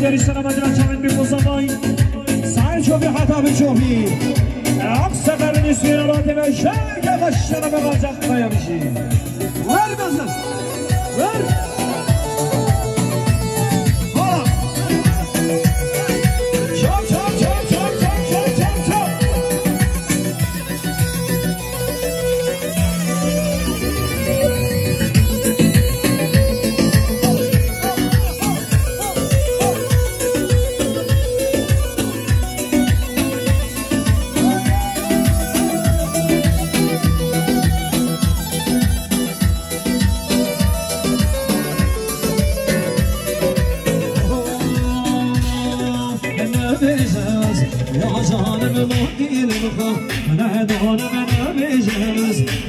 داری سلامت را چمن بگذارای سر چوبی حتا به چوبی عکس سفر نیست میرات به شرک باشن به غزق خواهی بشی ور بزن ور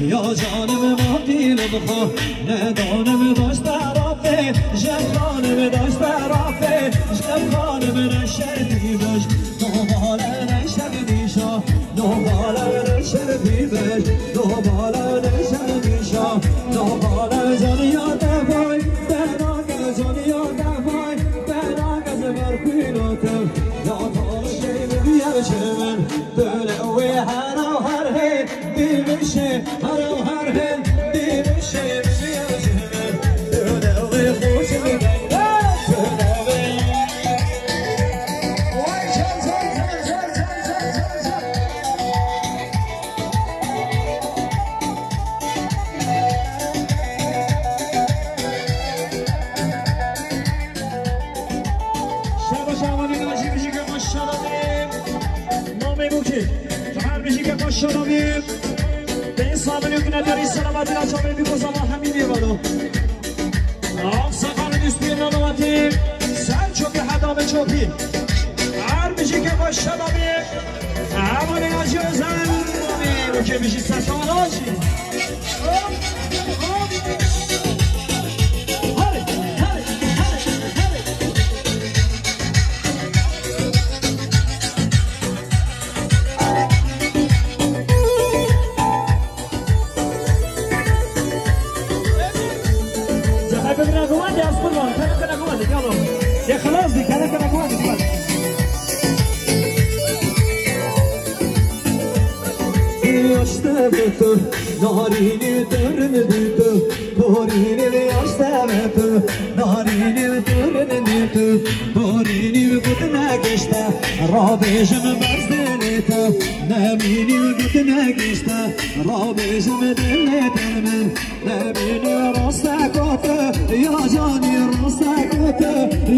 یا جانم ما دیل بخوا ندانم داشت برافه جمخانم داشت برافه جمخانم رشدی باش دوباره نشدی شا دوباره نشدی باش دوباره نشدی شا دوباره جانیا دفای درناک جانیا دفای درناک از برخیلاتم یا تاشی بیارش من دلوی هر و هر هی بیمشه هر و هر هی بیمشه بیارش من دلوی خوش میگن دلوی وای چند شبا شبانی ناشی بشی که ما شدامیم ما میگو که تو هر بشی که ما شدامیم به این صابنی که نداری سلامتی را چا بیبی بزا ما همین بیبالو آف سفر نیست بیر نامتیم سر چوبی حدا به چوبی هر بشی که ما شدامیم همانی ناشی رو زن میگو که بشی سرشان ناشی خلاص دي كلام كده جوه دلوقتي yaştabetu narini törmeditu borini yaştabetu narini törmeditu borini gutna geçta rabejim bezdenitu nemini gutna geçta rabejim deletemen nemini rasta kotu ya cani rasta kotu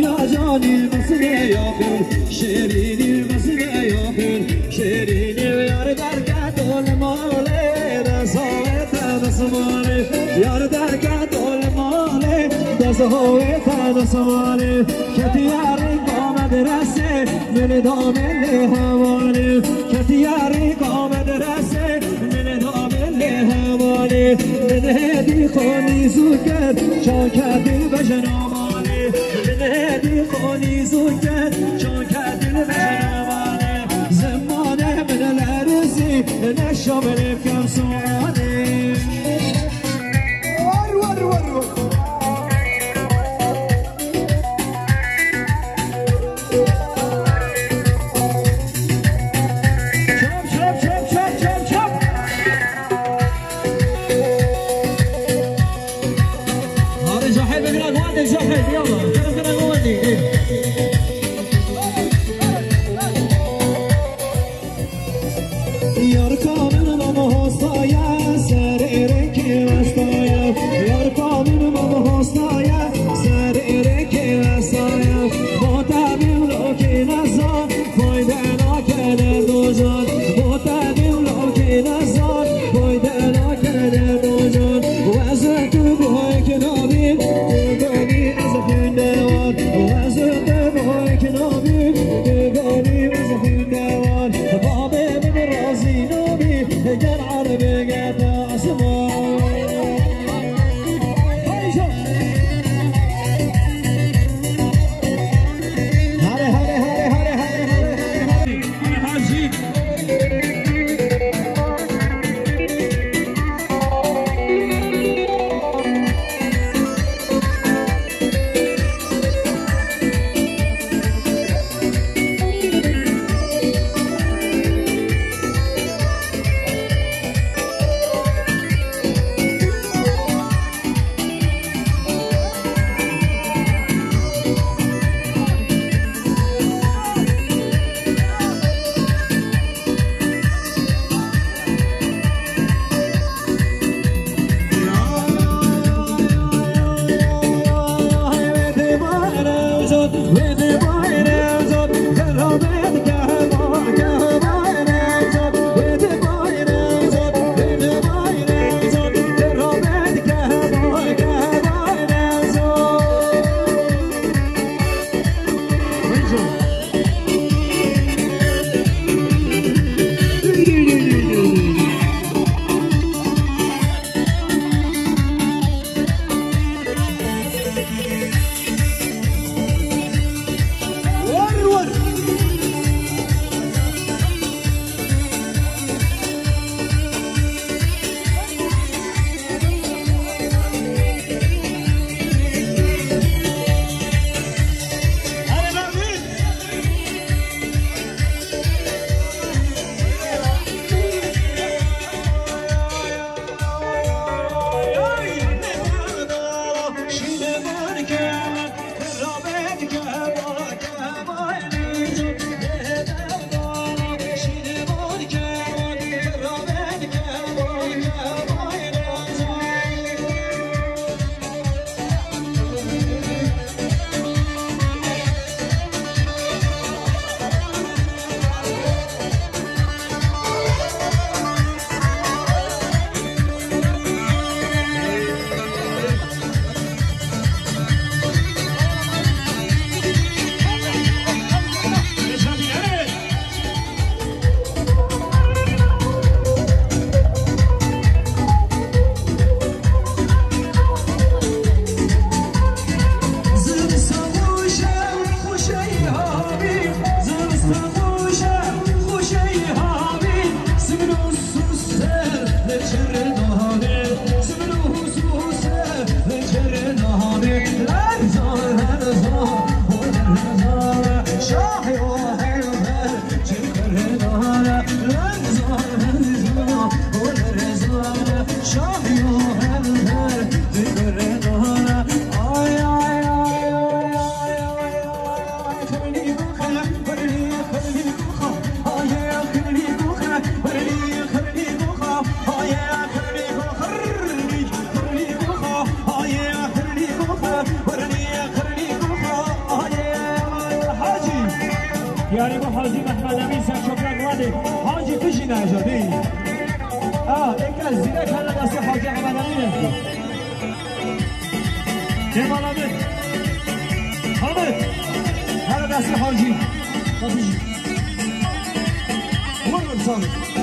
ya cani mesle yapır şerini mesle yapır şerini yar derken الماله دسویت دسماله یار درکت الماله دسویت دسماله کتیاری قامد رسه من دامل حواله کتیاری قامد رسه من دامل حواله من هدی خونی زوکت چون کدی بجناماله من هدی خونی زوکت چون کدی بجناماله زمانه من الارزی نشو بریم کم سوانه ور ور ور ور چپ چپ چپ چپ چپ چپ هذا جاحد بقول لك وادي جاحد يلا كده كده وادي یاری با حاجی محمد امین سرشکران واده حاجی کشی نجاده یک از زیره کنه دست حاجی محمد امین است جمال حامد هر دست حاجی برو سامت